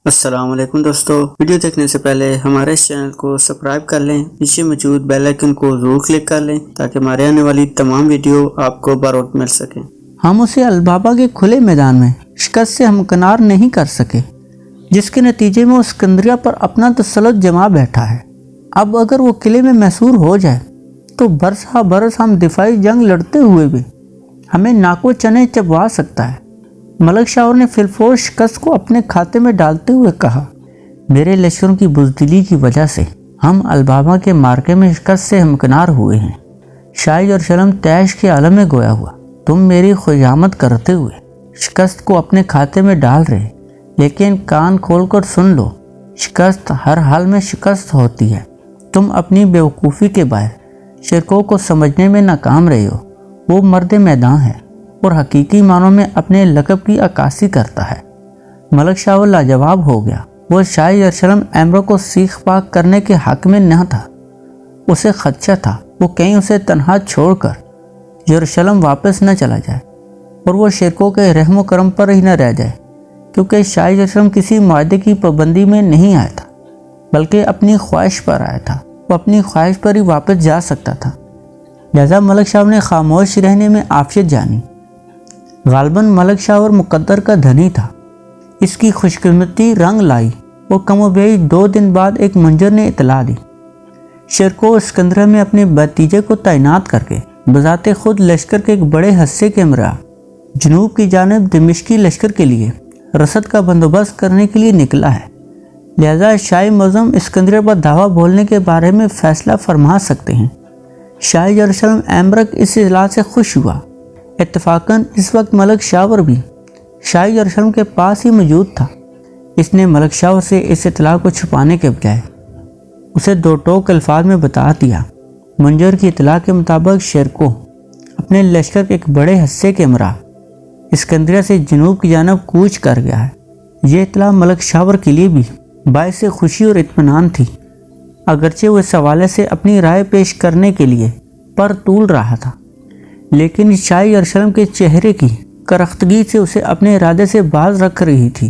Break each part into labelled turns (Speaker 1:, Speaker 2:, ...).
Speaker 1: السلام علیکم دوستو، ویڈیو دیکھنے سے پہلے ہمارے اس چینل کو سبسکرائب کر لیں، پیچھے موجود بیل آئیکن کو ضرور کلک کر لیں تاکہ ہمارے آنے والی تمام ویڈیو آپ کو بروقت مل سکیں۔
Speaker 2: ہم اسے البابا کے کھلے میدان میں شکست سے ہمکنار نہیں کر سکے، جس کے نتیجے میں اسکندریہ پر اپنا تسلط جما بیٹھا ہے۔ اب اگر وہ قلعے میں محصور ہو جائے تو برس ہا برس ہم دفاعی جنگ لڑتے ہوئے بھی ہمیں ناکو چنے چبوا سکتا ہے۔ ملک شاور نے فی الفور شکست کو اپنے کھاتے میں ڈالتے ہوئے کہا، میرے لشکروں کی بزدلی کی وجہ سے ہم البابا کے مارکے میں شکست سے ہمکنار ہوئے ہیں۔ شاہ یروشلم طیش کے عالم میں گویا ہوا، تم میری خوشامد کرتے ہوئے شکست کو اپنے کھاتے میں ڈال رہے، لیکن کان کھول کر سن لو، شکست ہر حال میں شکست ہوتی ہے۔ تم اپنی بیوقوفی کے باعث شرکوں کو سمجھنے میں ناکام رہے ہو۔ وہ مرد میدان ہے اور حقیقی معنوں میں اپنے لقب کی عکاسی کرتا ہے۔ ملک شاور لاجواب ہو گیا۔ وہ شاہ یروشلم ایمرو کو سیخ پاک کرنے کے حق میں نہ تھا، اسے خدشہ تھا وہ کہیں اسے تنہا چھوڑ کر یروشلم واپس نہ چلا جائے اور وہ شرکوں کے رحم و کرم پر ہی نہ رہ جائے، کیونکہ شاہ یروشلم کسی معاہدے کی پابندی میں نہیں آیا تھا بلکہ اپنی خواہش پر آیا تھا۔ وہ اپنی خواہش پر ہی واپس جا سکتا تھا، لہذا ملک شاور نے خاموش رہنے میں عافیت جانی۔ غالباً ملک شاور مقدر کا دھنی تھا، اس کی خوش قسمتی رنگ لائی اور کم و بیش 2 دن بعد ایک منجر نے اطلاع دی۔ شرکو اسکندریہ میں اپنے بھتیجے کو تعینات کر کے بذات خود لشکر کے ایک بڑے حصے کے ہمراہ جنوب کی جانب دمشقی لشکر کے لیے رسد کا بندوبست کرنے کے لیے نکلا ہے، لہذا شاہی معظم اسکندریہ پر دعویٰ بولنے کے بارے میں فیصلہ فرما سکتے ہیں۔ شاہ یروشلم ایمرک اس اطلاع سے خوش ہوا۔ اتفاقاً اس وقت ملک شاور بھی شاہ یروشلم کے پاس ہی موجود تھا۔ اس نے ملک شاور سے اس اطلاع کو چھپانے کے بجائے اسے 2 ٹوک الفاظ میں بتا دیا۔ منجر کی اطلاع کے مطابق شرکو اپنے لشکر کے ایک بڑے حصے کے ہمراہ اسکندریہ سے جنوب کی جانب کوچ کر گیا ہے۔ یہ اطلاع ملک شاور کے لیے بھی باعث خوشی اور اطمینان تھی، اگرچہ وہ اس حوالے سے اپنی رائے پیش کرنے کے لیے پر طول رہا تھا، لیکن شاہ یروشلم کے چہرے کی کرختگی سے اسے اپنے ارادے سے باز رکھ رہی تھی۔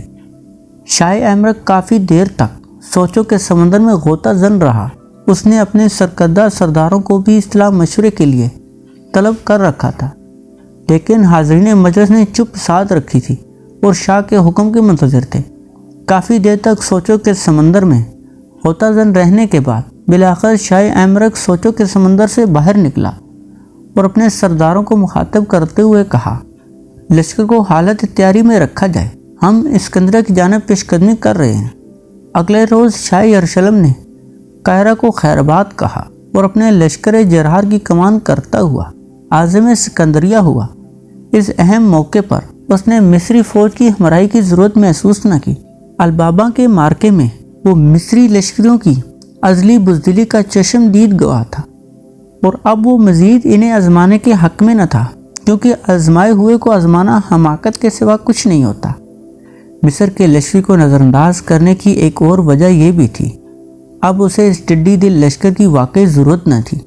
Speaker 2: شاہ ایمرک کافی دیر تک سوچوں کے سمندر میں غوطہ زن رہا۔ اس نے اپنے سرکردہ سرداروں کو بھی اصلاح مشورے کے لیے طلب کر رکھا تھا، لیکن حاضرین مجلس نے چپ سادھ رکھی تھی اور شاہ کے حکم کے منتظر تھے۔ کافی دیر تک سوچوں کے سمندر میں غوطہ زن رہنے کے بعد بالآخر شاہ ایمرک سوچوں کے سمندر سے باہر نکلا اور اپنے سرداروں کو مخاطب کرتے ہوئے کہا، لشکر کو حالت تیاری میں رکھا جائے، ہم اسکندریہ کی جانب پیش قدمی کر رہے ہیں۔ اگلے روز شاہ یروشلم نے قاہرہ کو خیرآباد کہا اور اپنے لشکر جرار کی کمان کرتا ہوا عازم اسکندریہ ہوا۔ اس اہم موقع پر اس نے مصری فوج کی ہمراہی کی ضرورت محسوس نہ کی۔ البابا کے مارکے میں وہ مصری لشکریوں کی ازلی بزدلی کا چشم دید گواہ تھا، اور اب وہ مزید انہیں آزمانے کے حق میں نہ تھا، کیونکہ آزمائے ہوئے کو آزمانا حماقت کے سوا کچھ نہیں ہوتا۔ مصر کے لشکر کو نظر انداز کرنے کی ایک اور وجہ یہ بھی تھی، اب اسے اس ٹڈی دل لشکر کی واقعی ضرورت نہ تھی،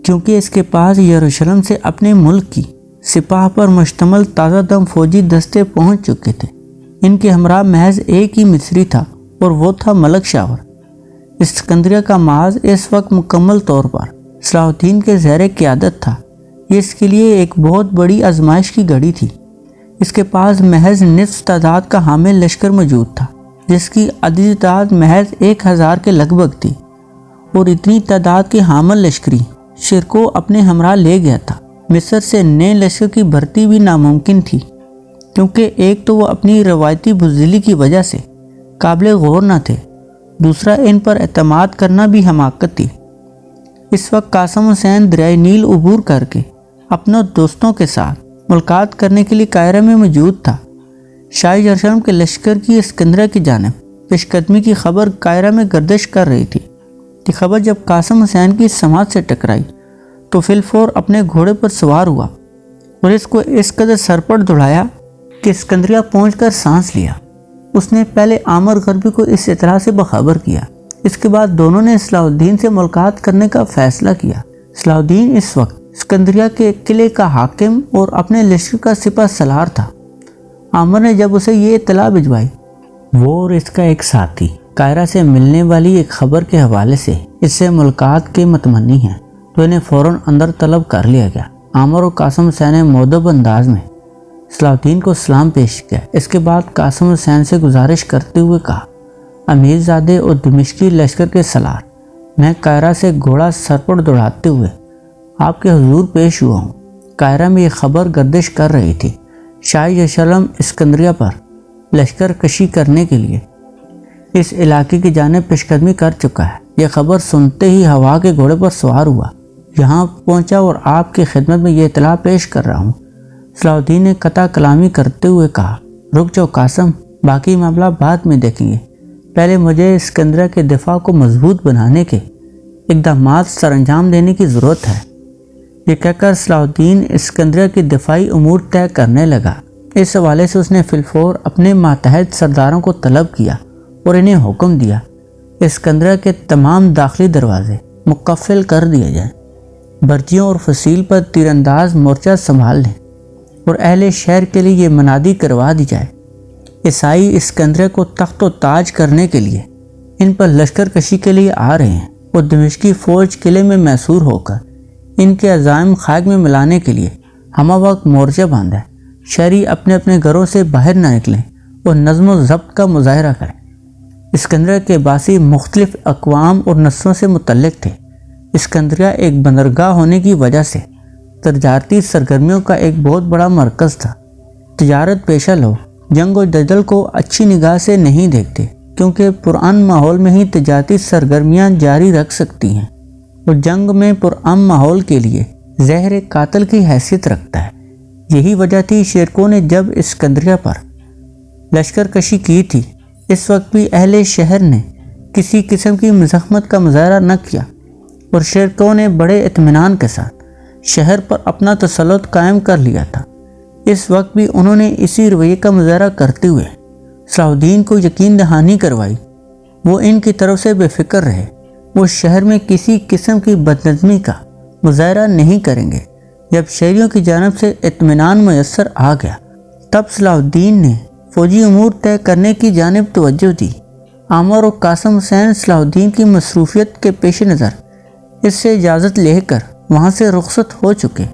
Speaker 2: کیونکہ اس کے پاس یروشلم سے اپنے ملک کی سپاہ پر مشتمل تازہ دم فوجی دستے پہنچ چکے تھے۔ ان کے ہمراہ محض ایک ہی مصری تھا اور وہ تھا ملک شاور۔ اسکندریہ کا محاذ اس وقت مکمل طور پر صلاح الدین کے زیر قیادت تھا۔ یہ اس کے لیے ایک بہت بڑی آزمائش کی گھڑی تھی۔ اس کے پاس محض نصف تعداد کا حامل لشکر موجود تھا، جس کی عددی تعداد محض 1000 کے لگ بھگ تھی، اور اتنی تعداد کے حامل لشکری شرکو اپنے ہمراہ لے گیا تھا۔ مصر سے نئے لشکر کی بھرتی بھی ناممکن تھی، کیونکہ ایک تو وہ اپنی روایتی بزدلی کی وجہ سے قابل غور نہ تھے، دوسرا ان پر اعتماد کرنا بھی حماقت تھی۔ اس وقت قاسم حسین دریائے نیل عبور کر کے اپنے دوستوں کے ساتھ ملاقات کرنے کے لیے قاہرہ میں موجود تھا۔ شاہ یروشلم کے لشکر کی اسکندریہ کی جانب پیش قدمی کی خبر قاہرہ میں گردش کر رہی تھی۔ یہ خبر جب قاسم حسین کی سماعت سے ٹکرائی تو فی الفور اپنے گھوڑے پر سوار ہوا اور اس کو اس قدر سر پر دوڑایا کہ اسکندریہ پہنچ کر سانس لیا۔ اس نے پہلے عامر غربی کو اس اطلاع سے باخبر کیا۔ اس کے بعد دونوں نے صلاح الدین سے ملاقات کرنے کا فیصلہ کیا۔ صلاح الدین اس وقت اسکندریہ کے قلعے کا حاکم اور اپنے لشکر کا سپہ سالار تھا۔ عامر نے جب اسے یہ اطلاع بھجوائی وہ اور اس کا ایک ساتھی قاہرہ سے ملنے والی ایک خبر کے حوالے سے اس سے ملاقات کے متمنی ہیں، تو انہیں فوراً اندر طلب کر لیا گیا۔ عامر اور قاسم حسین نے مؤدب انداز میں صلاح الدین کو سلام پیش کیا۔ اس کے بعد قاسم حسین سے گزارش کرتے ہوئے کہا، امیر زادے اور دمشقی لشکر کے سالار، میں قاہرہ سے گھوڑا سر پر دوڑاتے ہوئے آپ کے حضور پیش ہوا ہوں۔ قاہرہ میں یہ خبر گردش کر رہی تھی، شاہ یروشلم اسکندریہ پر لشکر کشی کرنے کے لیے اس علاقے کی جانب پیشقدمی کر چکا ہے۔ یہ خبر سنتے ہی ہوا کے گھوڑے پر سوار ہوا، یہاں پہنچا اور آپ کی خدمت میں یہ اطلاع پیش کر رہا ہوں۔ صلاح الدین نے قطع کلامی کرتے ہوئے کہا، رک جاؤ قاسم، باقی معاملہ بعد میں دیکھیں گے، پہلے مجھے اسکندریہ کے دفاع کو مضبوط بنانے کے اقدامات سر انجام دینے کی ضرورت ہے۔ یہ کہہ کر صلاح الدین اسکندریہ کے دفاعی امور طے کرنے لگا۔ اس حوالے سے اس نے فی الفور اپنے ماتحت سرداروں کو طلب کیا اور انہیں حکم دیا اسکندریہ کے تمام داخلی دروازے مقفل کر دیے جائیں، برجیوں اور فصیل پر تیر انداز مورچہ سنبھال لیں اور اہل شہر کے لیے یہ منادی کروا دی جائے، عیسائی اسکندریہ کو تخت و تاج کرنے کے لیے ان پر لشکر کشی کے لیے آ رہے ہیں اور دمشقی فوج قلعے میں محصور ہو کر ان کے عزائم خاک میں ملانے کے لیے ہمہ وقت مورچہ باندھا ہے۔ شہری اپنے اپنے گھروں سے باہر نہ نکلیں اور نظم و ضبط کا مظاہرہ کریں۔ اسکندریہ کے باسی مختلف اقوام اور نسلوں سے متعلق تھے۔ اسکندریہ ایک بندرگاہ ہونے کی وجہ سے تجارتی سرگرمیوں کا ایک بہت بڑا مرکز تھا۔ تجارت پیشہ لوگ جنگ و جدل کو اچھی نگاہ سے نہیں دیکھتے، کیونکہ پرامن ماحول میں ہی تجارتی سرگرمیاں جاری رکھ سکتی ہیں، اور جنگ میں پرامن ماحول کے لیے زہر قاتل کی حیثیت رکھتا ہے۔ یہی وجہ تھی شیرکو نے جب اسکندریہ پر لشکر کشی کی تھی، اس وقت بھی اہل شہر نے کسی قسم کی مزاحمت کا مظاہرہ نہ کیا اور شیرکو نے بڑے اطمینان کے ساتھ شہر پر اپنا تسلط قائم کر لیا تھا۔ اس وقت بھی انہوں نے اسی رویے کا مظاہرہ کرتے ہوئے صلاح الدین کو یقین دہانی کروائی، وہ ان کی طرف سے بے فکر رہے، وہ شہر میں کسی قسم کی بدنظمی کا مظاہرہ نہیں کریں گے۔ جب شہریوں کی جانب سے اطمینان میسر آ گیا، تب صلاح الدین نے فوجی امور طے کرنے کی جانب توجہ دی۔ عامر اور قاسم حسین صلاح الدین کی مصروفیت کے پیش نظر اس سے اجازت لے کر وہاں سے رخصت ہو چکے۔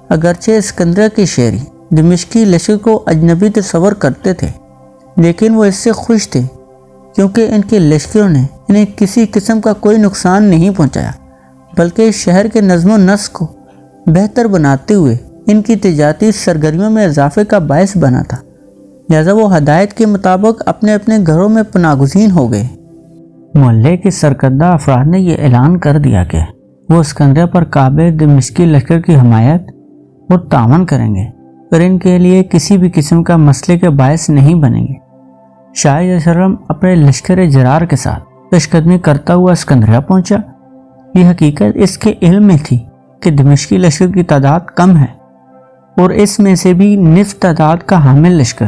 Speaker 2: اگرچہ اسکندریہ کے شہری دمشقی لشکر کو اجنبی تصور کرتے تھے، لیکن وہ اس سے خوش تھے، کیونکہ ان کے لشکروں نے انہیں کسی قسم کا کوئی نقصان نہیں پہنچایا، بلکہ شہر کے نظم و نسق کو بہتر بناتے ہوئے ان کی تجارتی سرگرمیوں میں اضافے کا باعث بنا تھا۔ لہذا وہ ہدایت کے مطابق اپنے اپنے گھروں میں پناہ گزین ہو گئے۔ محلے کے سرکردہ افراد نے یہ اعلان کر دیا کہ وہ اسکندریہ پر قابض دمشقی لشکر کی حمایت اور تعاون کریں گے اور ان کے لیے کسی بھی قسم کا مسئلے کے باعث نہیں بنیں گے۔ شاہ یروشلم اپنے لشکر جرار کے ساتھ پیش قدمی کرتا ہوا اسکندریہ پہنچا۔ یہ حقیقت اس کے علم میں تھی کہ دمشقی لشکر کی تعداد کم ہے اور اس میں سے بھی نصف تعداد کا حامل لشکر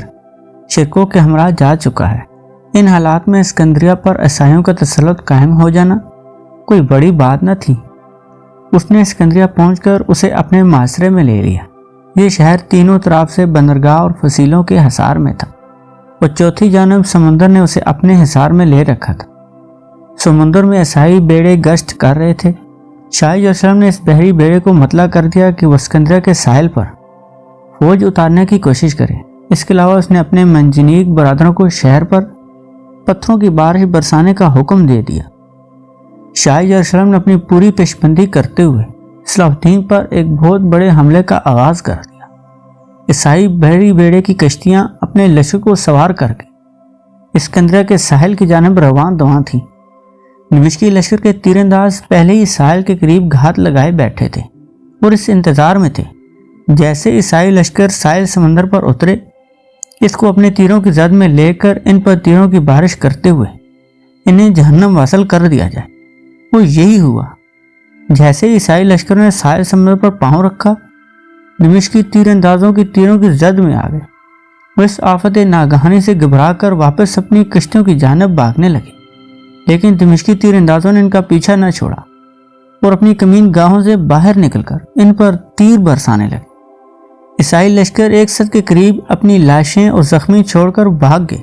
Speaker 2: شیرکو کے ہمراہ جا چکا ہے۔ ان حالات میں اسکندریہ پر عیسائیوں کا تسلط قائم ہو جانا کوئی بڑی بات نہ تھی۔ اس نے اسکندریہ پہنچ کر اسے اپنے معاشرے میں لے لیا۔ یہ شہر تینوں طرف سے بندرگاہ اور فصیلوں کے حصار میں تھا اور چوتھی جانب سمندر نے اسے اپنے حصار میں لے رکھا تھا۔ سمندر میں عیسائی بیڑے گشت کر رہے تھے۔ شاہ یروشلم نے اس بحری بیڑے کو مطلع کر دیا کہ وہ اسکندریہ کے ساحل پر فوج اتارنے کی کوشش کرے۔ اس کے علاوہ اس نے اپنے منجنیق برادروں کو شہر پر پتھروں کی بارش برسانے کا حکم دے دیا۔ شاہ یروشلم نے اپنی پوری پیشبندی کرتے ہوئے صلاح الدین پر ایک بہت بڑے حملے کا آغاز کر دیا۔ عیسائی بحری بیڑے کی کشتیاں اپنے لشکر کو سوار کر کے اسکندریہ کے ساحل کی جانب روان دواں تھیں۔ دمشقی لشکر کے تیر انداز پہلے ہی ساحل کے قریب گھات لگائے بیٹھے تھے اور اس انتظار میں تھے جیسے عیسائی لشکر ساحل سمندر پر اترے، اس کو اپنے تیروں کی زد میں لے کر ان پر تیروں کی بارش کرتے ہوئے انہیں جہنم واصل کر دیا جائے۔ وہ یہی ہوا۔ جیسے عیسائی لشکر نے ساحل سمندر پر پاؤں رکھا، دمشقی تیر اندازوں کی تیروں کی زد میں آ گئے۔ وہ اس آفت ناگہانی سے گھبرا کر واپس اپنی کشتیوں کی جانب بھاگنے لگے، لیکن دمشقی تیر اندازوں نے ان کا پیچھا نہ چھوڑا اور اپنی کمین گاہوں سے باہر نکل کر ان پر تیر برسانے لگے۔ عیسائی لشکر ایک سد کے قریب اپنی لاشیں اور زخمی چھوڑ کر بھاگ گئے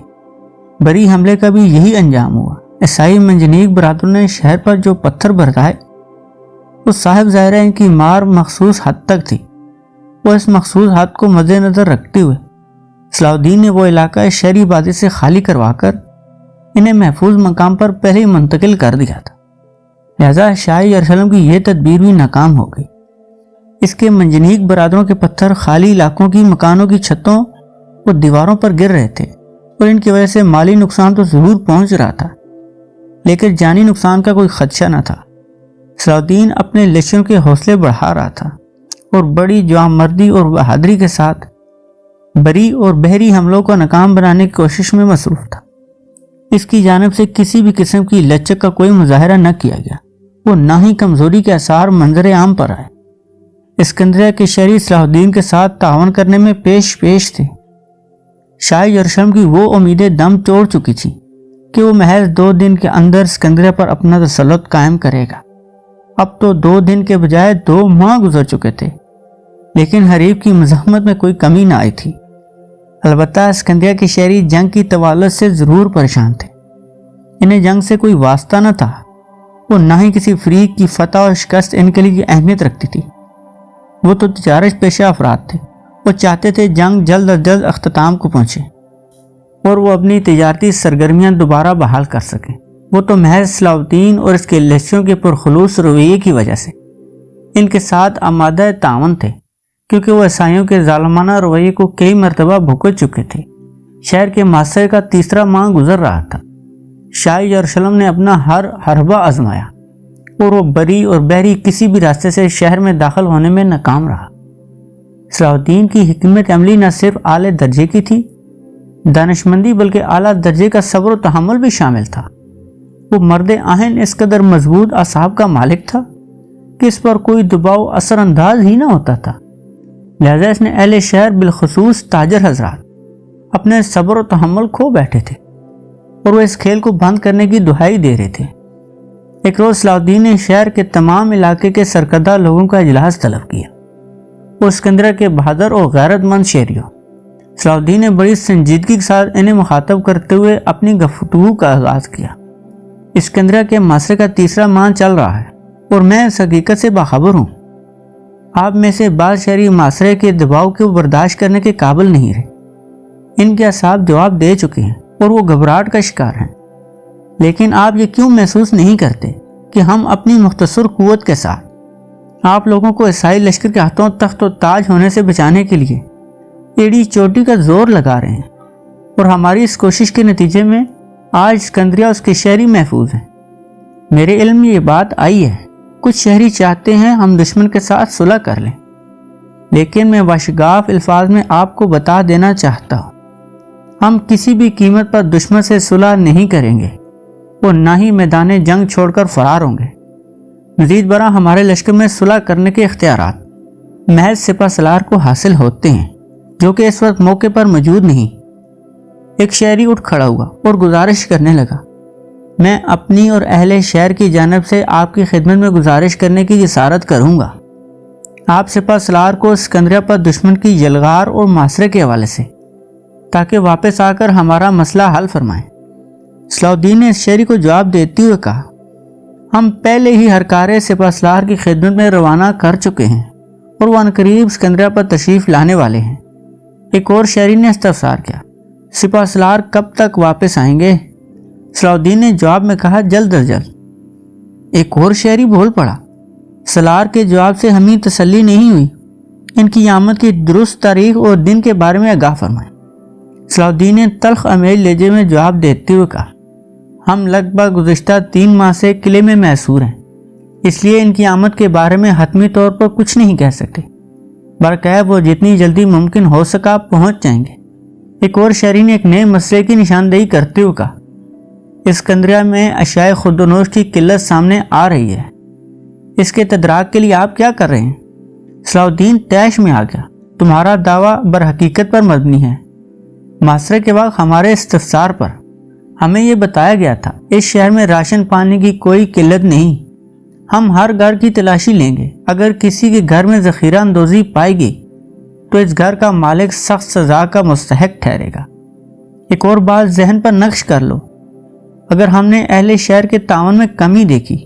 Speaker 2: بری حملے کا بھی یہی انجام ہوا۔ عیسائی منجنیق برادروں نے شہر پر جو پتھر برسائے اس صاحب ظاہرہ ان کی مار مخصوص حد تک تھی۔ وہ اس مخصوص حد کو مد نظر رکھتے ہوئے صلاح الدین نے وہ علاقہ شہری آبادی سے خالی کروا کر انہیں محفوظ مقام پر پہلے ہی منتقل کر دیا تھا۔ لہذا شاہ یروشلم کی یہ تدبیر بھی ناکام ہو گئی۔ اس کے منجنیق برادروں کے پتھر خالی علاقوں کی مکانوں کی چھتوں اور دیواروں پر گر رہے تھے اور ان کی وجہ سے مالی نقصان تو ضرور پہنچ رہا تھا، لیکن جانی نقصان کا کوئی خدشہ نہ تھا۔ صلاح الدین اپنے لشکروں کے حوصلے بڑھا رہا تھا اور بڑی جوان مردی اور بہادری کے ساتھ بری اور بحری حملوں کو ناکام بنانے کی کوشش میں مصروف تھا۔ اس کی جانب سے کسی بھی قسم کی لچک کا کوئی مظاہرہ نہ کیا گیا، وہ نہ ہی کمزوری کے آثار منظر عام پر آئے۔ اسکندریہ کے شہری صلاح الدین کے ساتھ تعاون کرنے میں پیش تھے۔ شاہ یروشلم کی وہ امیدیں دم توڑ چکی تھیں کہ وہ محض 2 دن کے اندر اسکندریہ پر اپنا تسلط قائم کرے گا۔ اب تو 2 دن کے بجائے 2 ماہ گزر چکے تھے، لیکن حریف کی مزاحمت میں کوئی کمی نہ آئی تھی۔ البتہ اسکندریہ کے شہری جنگ کی طوالت سے ضرور پریشان تھے۔ انہیں جنگ سے کوئی واسطہ نہ تھا، وہ نہ ہی کسی فریق کی فتح اور شکست ان کے لیے اہمیت رکھتی تھی۔ وہ تو تجارت پیشہ افراد تھے، وہ چاہتے تھے جنگ جلد از جلد اختتام کو پہنچے اور وہ اپنی تجارتی سرگرمیاں دوبارہ بحال کر سکیں۔ وہ تو محض صلاح الدین اور اس کے لشکروں کے پرخلوص رویے کی وجہ سے ان کے ساتھ آمادہ تعاون تھے، کیونکہ وہ عیسائیوں کے ظالمانہ رویے کو کئی مرتبہ بھگت چکے تھے۔ شہر کے محاصرے کا 3 ماہ گزر رہا تھا۔ شاہ یروشلم نے اپنا ہر حربہ آزمایا اور وہ بری اور بحری کسی بھی راستے سے شہر میں داخل ہونے میں ناکام رہا۔ صلاح الدین کی حکمت عملی نہ صرف اعلی درجے کی تھی، دانشمندی بلکہ اعلیٰ درجے کا صبر و تحمل بھی شامل تھا۔ وہ مرد آہن اس قدر مضبوط اعصاب کا مالک تھا کہ اس پر کوئی دباؤ اثر انداز ہی نہ ہوتا تھا۔ لہذا اس نے اہل شہر بالخصوص تاجر حضرات اپنے صبر و تحمل کھو بیٹھے تھے اور وہ اس کھیل کو بند کرنے کی دہائی دے رہے تھے۔ ایک روز صلاح الدین نے شہر کے تمام علاقے کے سرکردہ لوگوں کا اجلاس طلب کیا۔ وہ اسکندریہ کے بہادر اور غیرت مند شہریوں صلاح الدین نے بڑی سنجیدگی کے ساتھ انہیں مخاطب کرتے ہوئے اپنی گفتگو کا آغاز کیا۔ اسکندریہ کے معاشرے کا 3 ماہ چل رہا ہے اور میں اس حقیقت سے باخبر ہوں۔ آپ میں سے بعض شہری معاشرے کے دباؤ کو برداشت کرنے کے قابل نہیں رہے۔ ان کے اعصاب جواب دے چکے ہیں اور وہ گھبراہٹ کا شکار ہیں۔ لیکن آپ یہ کیوں محسوس نہیں کرتے کہ ہم اپنی مختصر قوت کے ساتھ آپ لوگوں کو عیسائی لشکر کے ہاتھوں تخت و تاج ہونے سے بچانے کے لیے ایڑی چوٹی کا زور لگا رہے ہیں، اور ہماری اس کوشش کے نتیجے میں آج اسکندریہ اس کے شہری محفوظ ہیں۔ میرے علم میں یہ بات آئی ہے، کچھ شہری چاہتے ہیں ہم دشمن کے ساتھ صلح کر لیں، لیکن میں واشگاف الفاظ میں آپ کو بتا دینا چاہتا ہوں، ہم کسی بھی قیمت پر دشمن سے صلح نہیں کریں گے اور نہ ہی میدان جنگ چھوڑ کر فرار ہوں گے۔ مزید برآں ہمارے لشکر میں صلح کرنے کے اختیارات محض سپہ سالار کو حاصل ہوتے ہیں، جو کہ اس وقت موقع پر موجود نہیں۔ ایک شہری اٹھ کھڑا ہوا اور گزارش کرنے لگا، میں اپنی اور اہل شہر کی جانب سے آپ کی خدمت میں گزارش کرنے کی جسارت کروں گا۔ آپ سپہ سالار کو اسکندریہ پر دشمن کی یلغار اور محاصرے کے حوالے سے تاکہ واپس آ کر ہمارا مسئلہ حل فرمائیں۔ صلاح الدین نے اس شہری کو جواب دیتے ہوئے کہا، ہم پہلے ہی ہرکارے سپہ سالار کی خدمت میں روانہ کر چکے ہیں اور وہ عنقریب اسکندریہ پر تشریف لانے والے ہیں۔ ایک اور شہری نے استفسار کیا، سپہ سالار کب تک واپس آئیں گے؟ صلاح الدین نے جواب میں کہا، جلد از جلد۔ ایک اور شہری بول پڑا، سالار کے جواب سے ہمیں تسلی نہیں ہوئی، ان کی آمد کی درست تاریخ اور دن کے بارے میں آگاہ فرمائیں۔ صلاح الدین نے تلخ امیل لہجے میں جواب دیتے ہوئے کہا، ہم لگ بھگ گزشتہ 3 ماہ سے قلعے میں محصور ہیں، اس لیے ان کی آمد کے بارے میں حتمی طور پر کچھ نہیں کہہ سکتے، برقع وہ جتنی جلدی ممکن ہو سکا پہنچ جائیں گے۔ ایک اور شہری نے ایک نئے مسئلے کی نشاندہی کرتے ہوئے کہا، اسکندریہ میں اشیاء خردونوش کی قلت سامنے آ رہی ہے، اس کے تدراک کے لیے آپ کیا کر رہے ہیں؟ صلاح الدین طیش میں آ گیا، تمہارا دعویٰ برحقیقت پر مبنی ہے۔ محاصرے کے وقت ہمارے استفسار پر ہمیں یہ بتایا گیا تھا اس شہر میں راشن پانی کی کوئی قلت نہیں، ہم ہر گھر کی تلاشی لیں گے، اگر کسی کے گھر میں ذخیرہ اندوزی پائی گئی تو اس گھر کا مالک سخت سزا کا مستحق ٹھہرے گا۔ ایک اور بات ذہن پر نقش کر لو، اگر ہم نے اہل شہر کے تعاون میں کمی دیکھی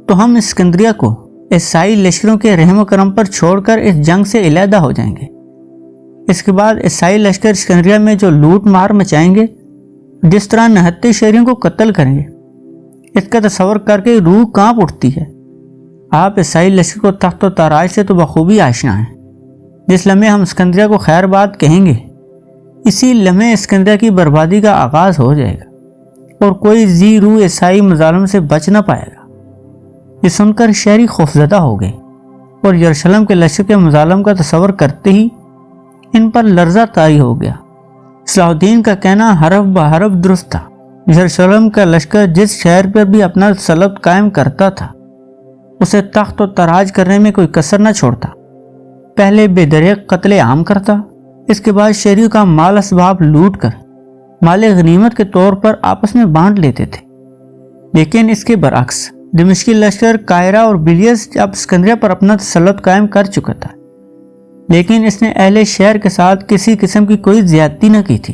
Speaker 2: تو ہم اسکندریہ کو عیسائی لشکروں کے رحم و کرم پر چھوڑ کر اس جنگ سے علیحدہ ہو جائیں گے۔ اس کے بعد عیسائی لشکر اسکندریہ میں جو لوٹ مار مچائیں گے، جس طرح نہتے شہریوں کو قتل کریں گے، اس کا تصور کر کے روح کانپ اٹھتی ہے۔ آپ عیسائی لشکر کو تخت و تاراج سے تو بخوبی آشنا ہیں۔ جس لمحے ہم اسکندریہ کو خیر بات کہیں گے، اسی لمحے اسکندریہ کی بربادی کا آغاز ہو جائے گا اور کوئی ذی روح عیسائی مظالم سے بچ نہ پائے گا۔ یہ سن کر شہری خوفزدہ ہو گئے اور یروشلم کے لشکر کے مظالم کا تصور کرتے ہی ان پر لرزہ طاری ہو گیا۔ صلاح الدین کا کہنا حرف بحرف درست تھا۔ یروشلم کا لشکر جس شہر پر بھی اپنا تسلط قائم کرتا تھا، اسے تخت و تاراج کرنے میں کوئی کسر نہ چھوڑتا۔ پہلے بے دریغ قتل عام کرتا، اس کے بعد شہریوں کا مال اسباب لوٹ کر مال غنیمت کے طور پر آپس میں بانٹ لیتے تھے۔ لیکن اس کے برعکس دمشقی لشکر قاہرہ اور بلیس اب اسکندریہ پر اپنا تسلط قائم کر چکا تھا، لیکن اس نے اہل شہر کے ساتھ کسی قسم کی کوئی زیادتی نہ کی تھی۔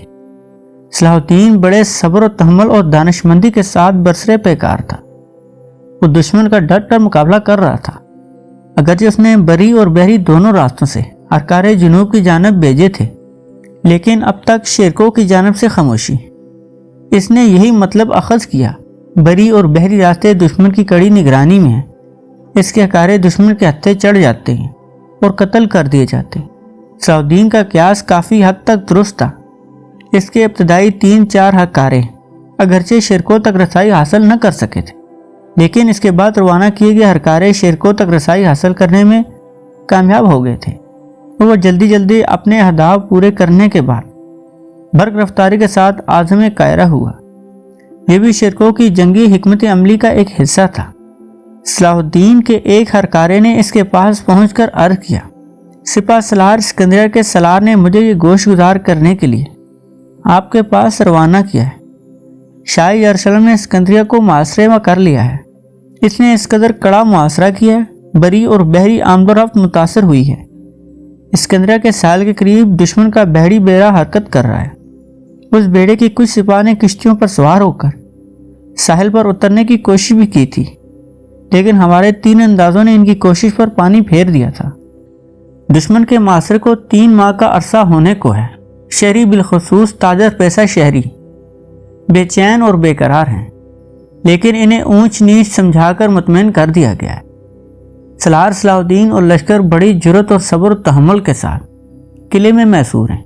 Speaker 2: صلاح الدین بڑے صبر و تحمل اور دانش مندی کے ساتھ برسر پیکار تھا۔ وہ دشمن کا ڈٹ کر مقابلہ کر رہا تھا، اگرچہ اس نے بری اور بحری دونوں راستوں سے ارکار جنوب کی جانب بھیجے تھے، لیکن اب تک شیرکو کی جانب سے خاموشی۔ اس نے یہی مطلب اخذ کیا، بری اور بحری راستے دشمن کی کڑی نگرانی میں ہیں، اس کے ارکار دشمن کے ہتھے چڑھ جاتے ہیں اور قتل کر دیے جاتے ہیں۔ صلاح الدین کا قیاس کافی حد تک درست تھا۔ اس کے ابتدائی 3-4 ہکارے اگرچہ شیرکو تک رسائی حاصل نہ کر سکے تھے، لیکن اس کے بعد روانہ کیے گئے ہکارے شیرکو تک رسائی حاصل کرنے میں کامیاب ہو گئے تھے۔ وہ جلدی اپنے اہداف پورے کرنے کے بعد برق رفتاری کے ساتھ عازم قاہرہ ہوا۔ یہ بھی شیرکو کی جنگی حکمت عملی کا ایک حصہ تھا۔ صلاح الدین کے ایک ہرکارے نے اس کے پاس پہنچ کر عرض کیا، سپہ سالار اسکندریہ کے سالار نے مجھے یہ گوش گزار کرنے کے لیے آپ کے پاس روانہ کیا ہے۔ شاہ یروشلم نے اسکندریہ کو محاصرے میں کر لیا ہے۔ اس نے اس قدر کڑا محاصرہ کیا ہے، بری اور بحری آمد و رفت متاثر ہوئی ہے۔ اسکندریہ کے ساحل کے قریب دشمن کا بحری بیڑا حرکت کر رہا ہے۔ اس بیڑے کی کچھ سپاہ نے کشتیوں پر سوار ہو کر ساحل پر اترنے کی کوشش بھی کی تھی، لیکن ہمارے 3 اندازوں نے ان کی کوشش پر پانی پھیر دیا تھا۔ دشمن کے محاصرے کو 3 ماہ کا عرصہ ہونے کو ہے۔ شہری بالخصوص تاجر پیسہ شہری بے چین اور بے قرار ہیں، لیکن انہیں اونچ نیچ سمجھا کر مطمئن کر دیا گیا ہے۔ سالار صلاح الدین اور لشکر بڑی جرت اور صبر و تحمل کے ساتھ قلعے میں محصور ہیں۔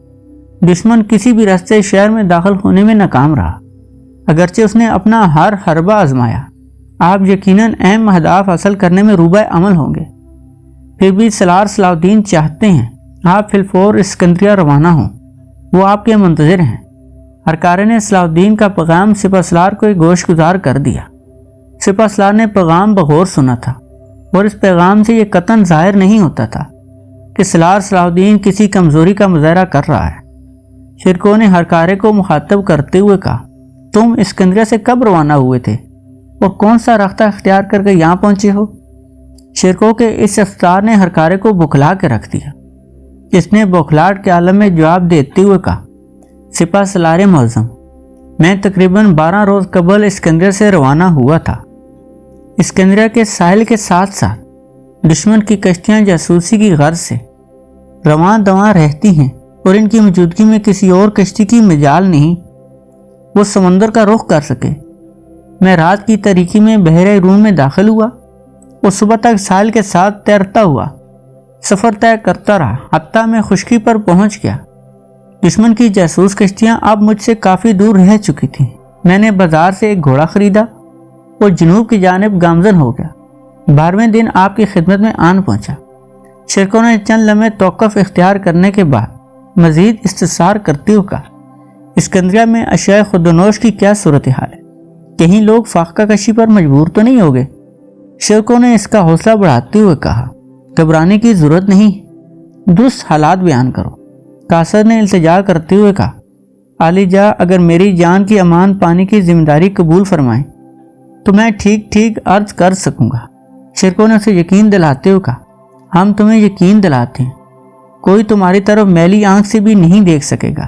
Speaker 2: دشمن کسی بھی راستے شہر میں داخل ہونے میں ناکام رہا، اگرچہ اس نے اپنا ہر حربہ آزمایا۔ آپ یقیناً اہم اہداف حاصل کرنے میں روبہ عمل ہوں گے، پھر بھی سالار صلاح الدین چاہتے ہیں آپ فی الفور اسکندریہ روانہ ہوں، وہ آپ کے منتظر ہیں۔ ہرکارے نے صلاح الدین کا پیغام سپہ سالار کو گوش گزار کر دیا۔ سپہ سالار نے پیغام بغور سنا تھا، اور اس پیغام سے یہ قطعاً ظاہر نہیں ہوتا تھا کہ سالار صلاح الدین کسی کمزوری کا مظاہرہ کر رہا ہے۔ شیرکو نے ہرکارے کو مخاطب کرتے ہوئے کہا، تم اسکندریہ سے کب روانہ ہوئے تھے اور کون سا راستہ اختیار کر کے یہاں پہنچے ہو؟ شیرکو کے اس افطار نے ہرکارے کو بکھلا کے رکھ دیا۔ اس نے بوکھلاہٹ کے عالم میں جواب دیتے ہوئے کہا، سپہ سالار معظم، میں تقریباً 12 روز قبل اسکندریہ سے روانہ ہوا تھا۔ اسکندریہ کے ساحل کے ساتھ ساتھ دشمن کی کشتیاں جاسوسی کی غرض سے رواں دواں رہتی ہیں، اور ان کی موجودگی میں کسی اور کشتی کی مجال نہیں وہ سمندر کا رخ کر سکے۔ میں رات کی تاریکی میں بحیرہ روم میں داخل ہوا اور صبح تک ساحل کے ساتھ تیرتا ہوا سفر طے کرتا رہا، حتیٰ میں خشکی پر پہنچ گیا۔ دشمن کی جاسوس کشتیاں اب مجھ سے کافی دور رہ چکی تھیں۔ میں نے بازار سے ایک گھوڑا خریدا اور جنوب کی جانب گامزن ہو گیا۔ 12ویں دن آپ کی خدمت میں آن پہنچا۔ شیرکو نے چند لمحے توقف اختیار کرنے کے بعد مزید استفسار کرتے ہوئے کہا، اسکندریہ میں اشیاء خودنوش کی کیا صورتحال ہے؟ کہیں لوگ فاقہ کشی پر مجبور تو نہیں ہو گئے؟ شیرکو نے اس کا حوصلہ بڑھاتے ہوئے کہا، گھبرانے کی ضرورت نہیں، درست حالات بیان کرو۔ قاصد نے التجا کرتے ہوئے کہا، عالی جاں اگر میری جان کی امان پانے کی ذمہ داری قبول فرمائیں تو میں ٹھیک عرض کر سکوں گا۔ شیرکو نے اسے یقین دلاتے ہوئے کہا، ہم تمہیں یقین دلاتے ہیں، کوئی تمہاری طرف میلی آنکھ سے بھی نہیں دیکھ سکے گا۔